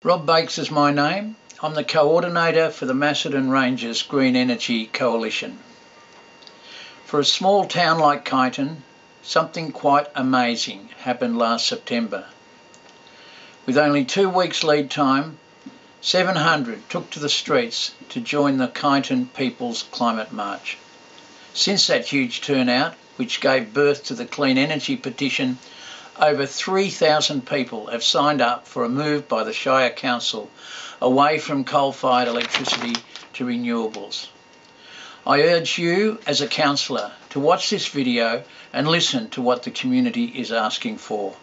Rob Bakes is my name. I'm the coordinator for the Macedon Rangers Green Energy Coalition. For a small town like Kyneton, something quite amazing happened last September. With only 2 weeks lead time, 700 took to the streets to join the Kyneton People's Climate March. Since that huge turnout, which gave birth to the Clean Energy petition, over 3,000 people have signed up for a move by the Shire Council away from coal-fired electricity to renewables. I urge you as a councillor to watch this video and listen to what the community is asking for.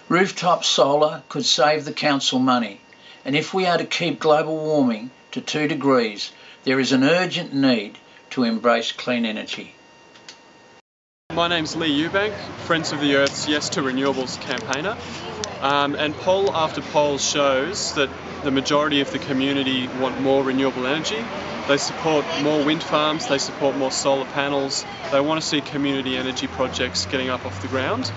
Rooftop solar could save the council money, and if we are to keep global warming to 2 degrees, there is an urgent need to embrace clean energy. My name's Lee Eubank, Friends of the Earth's Yes to Renewables campaigner, and poll after poll shows that the majority of the community want more renewable energy. They support more wind farms, they support more solar panels, they want to see community energy projects getting up off the ground.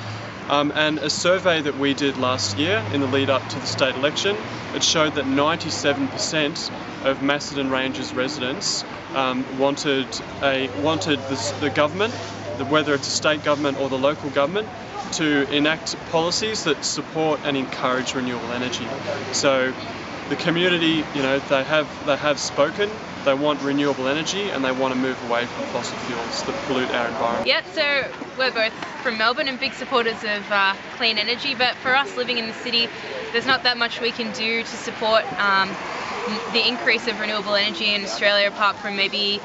And a survey that we did last year in the lead up to the state election, it showed that 97% of Macedon Rangers residents wanted the government, whether it's a state government or the local government, to enact policies that support and encourage renewable energy. So the community, they have spoken. They want renewable energy and they want to move away from fossil fuels that pollute our environment. Yeah, so we're both from Melbourne and big supporters of clean energy, but for us living in the city, there's not that much we can do to support the increase of renewable energy in Australia, apart from maybe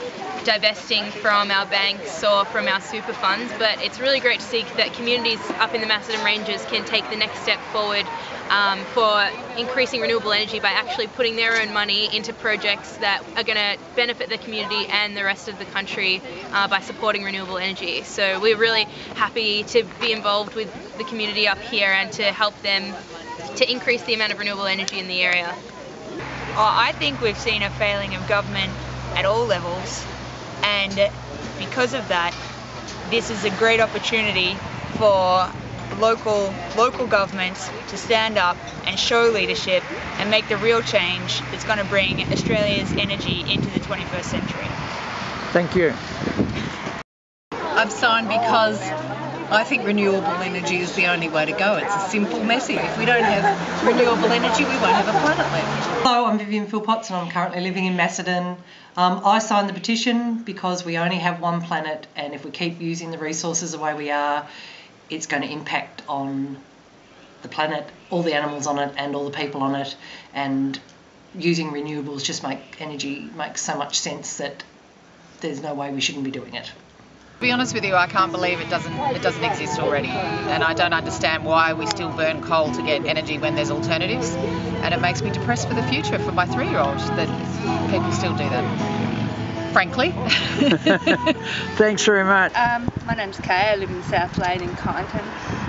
divesting from our banks or from our super funds. But it's really great to see that communities up in the Macedon Ranges can take the next step forward for increasing renewable energy by actually putting their own money into projects that are going to benefit the community and the rest of the country by supporting renewable energy. So we're really happy to be involved with the community up here and to help them to increase the amount of renewable energy in the area. I think we've seen a failing of government at all levels, and because of that, this is a great opportunity for local governments to stand up and show leadership and make the real change that's going to bring Australia's energy into the 21st century. Thank you. I've signed because I think renewable energy is the only way to go. It's a simple message. If we don't have renewable energy, we won't have a planet left. Hello, I'm Vivian Philpotts and I'm currently living in Macedon. I signed the petition because we only have one planet, and if we keep using the resources the way we are, it's going to impact on the planet, all the animals on it and all the people on it, and using renewables just makes so much sense that there's no way we shouldn't be doing it. To be honest with you, I can't believe it doesn't exist already, and I don't understand why we still burn coal to get energy when there's alternatives, and it makes me depressed for the future for my 3-year-old that people still do that, frankly. Thanks very much. My name's Kay, I live in South Lane in Kyneton,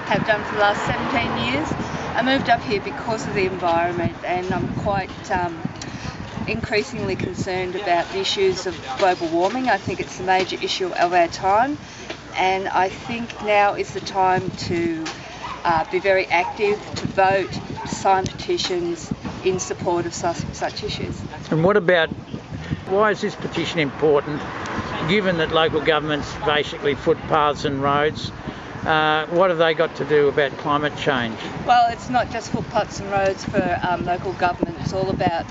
have done for the last 17 years. I moved up here because of the environment, and I'm quite increasingly concerned about the issues of global warming. I think it's a major issue of our time, and I think now is the time to be very active, to vote, to sign petitions in support of such issues. And why is this petition important, given that local governments basically footpaths and roads? What have they got to do about climate change? Well, it's not just footpaths and roads for local government. It's all about,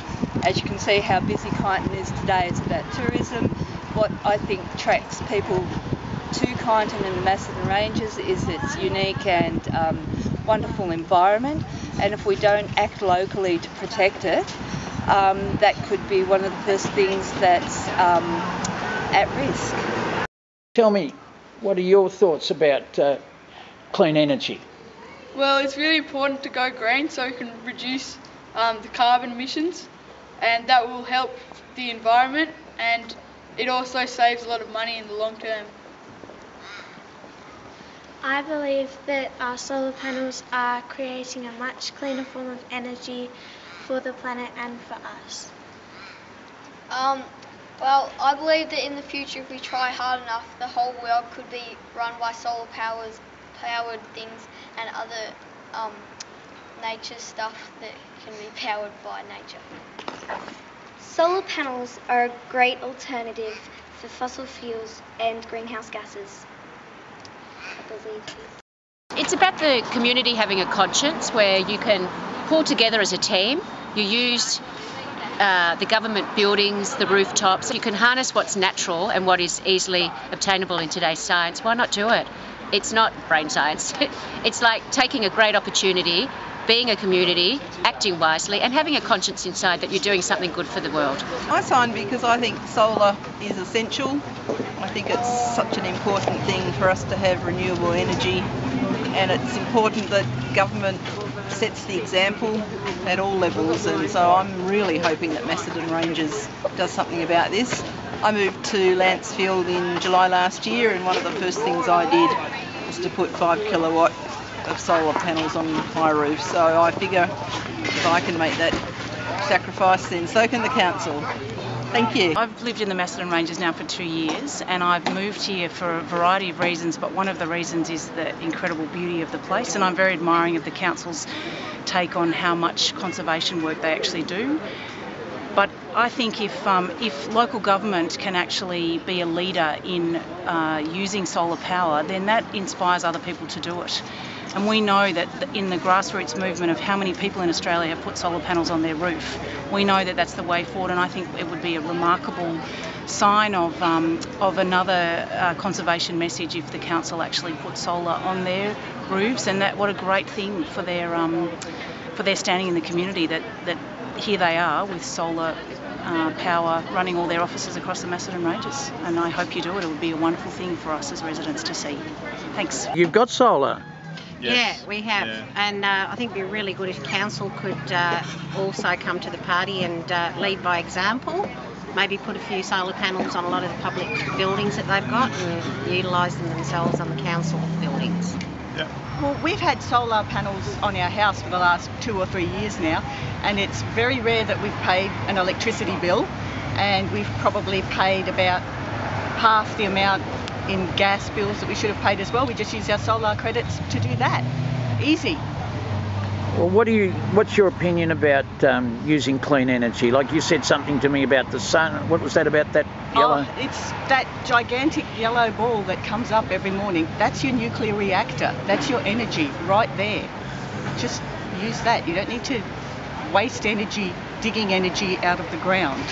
as you can see how busy Kyneton is today, it's about tourism. What I think attracts people to Kyneton and the Macedon Ranges is its unique and wonderful environment, and if we don't act locally to protect it, that could be one of the first things that's at risk. Tell me, what are your thoughts about clean energy? Well, it's really important to go green so we can reduce the carbon emissions, and that will help the environment, and it also saves a lot of money in the long term. I believe that our solar panels are creating a much cleaner form of energy for the planet and for us. Well, I believe that in the future, if we try hard enough, the whole world could be run by solar powered things and other nature stuff that can be powered by nature. Solar panels are a great alternative for fossil fuels and greenhouse gases, I believe. It's about the community having a conscience where you can pull together as a team. You use the government buildings, the rooftops. You can harness what's natural and what is easily obtainable in today's science. Why not do it? It's not brain science. It's like taking a great opportunity, being a community, acting wisely, and having a conscience inside that you're doing something good for the world. I signed because I think solar is essential. I think it's such an important thing for us to have renewable energy, and it's important that government sets the example at all levels, and so I'm really hoping that Macedon Ranges does something about this. I moved to Lancefield in July last year, and one of the first things I did was to put 5 kilowatt of solar panels on my roof, so I figure if I can make that sacrifice, then so can the council. Thank you. I've lived in the Macedon Ranges now for 2 years, and I've moved here for a variety of reasons, but one of the reasons is the incredible beauty of the place, and I'm very admiring of the council's take on how much conservation work they actually do. But I think if local government can actually be a leader in using solar power, then that inspires other people to do it. And we know that in the grassroots movement of how many people in Australia have put solar panels on their roof, we know that that's the way forward, and I think it would be a remarkable sign of another conservation message if the council actually put solar on their roofs, and that what a great thing for their standing in the community that here they are with solar power running all their offices across the Macedon Ranges, and I hope you do it. It would be a wonderful thing for us as residents to see. Thanks. You've got solar? Yes. Yeah, we have, and I think it would be really good if council could also come to the party and lead by example. Maybe put a few solar panels on a lot of the public buildings that they've got and utilise them themselves on the council buildings. Yeah. Well, we've had solar panels on our house for the last 2 or 3 years now, and it's very rare that we've paid an electricity bill, and we've probably paid about half the amount in gas bills that we should have paid as well. We just use our solar credits to do that. Easy. Well, what's your opinion about using clean energy? Like you said something to me about the sun. What was that about that yellow? Oh, it's that gigantic yellow ball that comes up every morning. That's your nuclear reactor. That's your energy right there. Just use that. You don't need to waste energy digging energy out of the ground.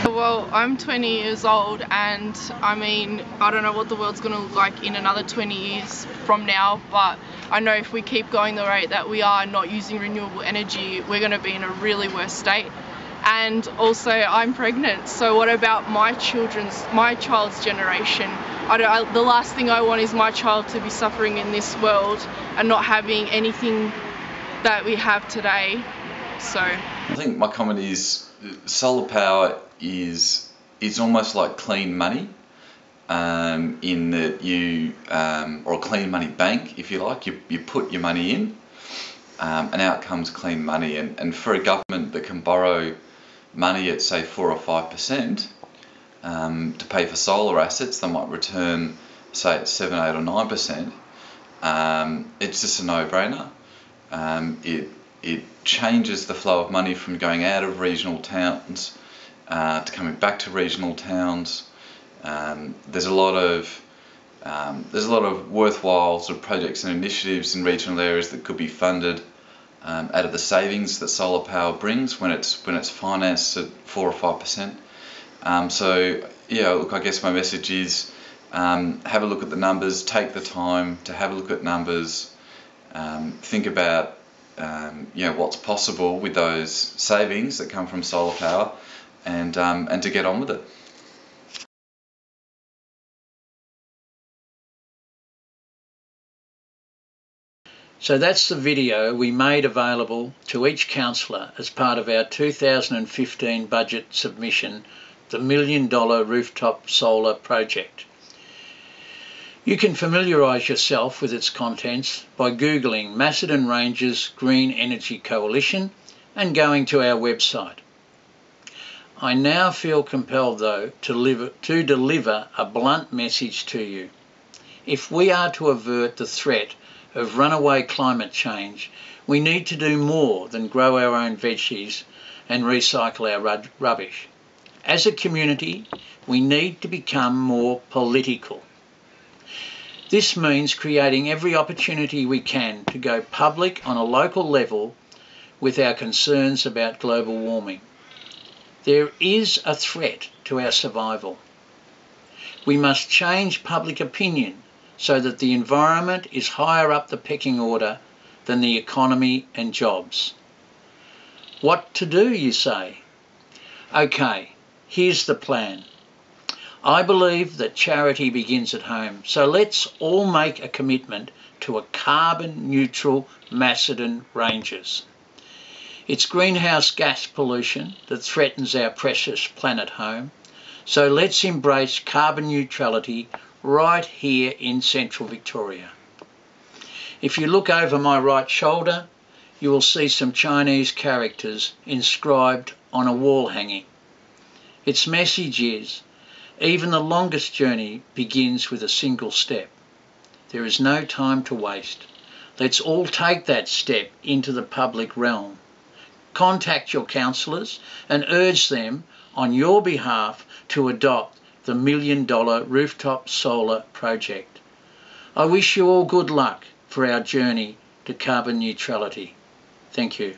Well, I'm 20 years old, and I mean, I don't know what the world's going to look like in another 20 years from now, but I know if we keep going the rate that we are not using renewable energy, we're going to be in a really worse state. And also, I'm pregnant, so what about my child's generation? The last thing I want is my child to be suffering in this world and not having anything that we have today. So I think my comment is solar power is almost like clean money, in that you, or a clean money bank, if you like. You put your money in, and out comes clean money. And for a government that can borrow money at say 4 or 5% to pay for solar assets, they might return say at 7, 8 or 9%. It's just a no-brainer. It changes the flow of money from going out of regional towns to coming back to regional towns. There's a lot of worthwhile sort of projects and initiatives in regional areas that could be funded out of the savings that solar power brings when it's financed at 4 or 5%. So yeah, look, I guess my message is have a look at the numbers, take the time to have a look at numbers, think about what's possible with those savings that come from solar power, and to get on with it. So that's the video we made available to each councillor as part of our 2015 budget submission, the $1 Million Rooftop Solar Project. You can familiarise yourself with its contents by Googling Macedon Ranges Green Energy Coalition and going to our website. I now feel compelled, though, to deliver a blunt message to you. If we are to avert the threat of runaway climate change, We need to do more than grow our own veggies and recycle our rubbish. As a community, we need to become more political. This means creating every opportunity we can to go public on a local level with our concerns about global warming. There is a threat to our survival. We must change public opinion so that the environment is higher up the pecking order than the economy and jobs. What to do, you say? Okay, here's the plan. I believe that charity begins at home, so let's all make a commitment to a carbon neutral Macedon Ranges. It's greenhouse gas pollution that threatens our precious planet home, so let's embrace carbon neutrality right here in central Victoria. If you look over my right shoulder, you will see some Chinese characters inscribed on a wall hanging. Its message is, even the longest journey begins with a single step. There is no time to waste. Let's all take that step into the public realm. Contact your councillors and urge them on your behalf to adopt the $1 million rooftop solar project. I wish you all good luck for our journey to carbon neutrality. Thank you.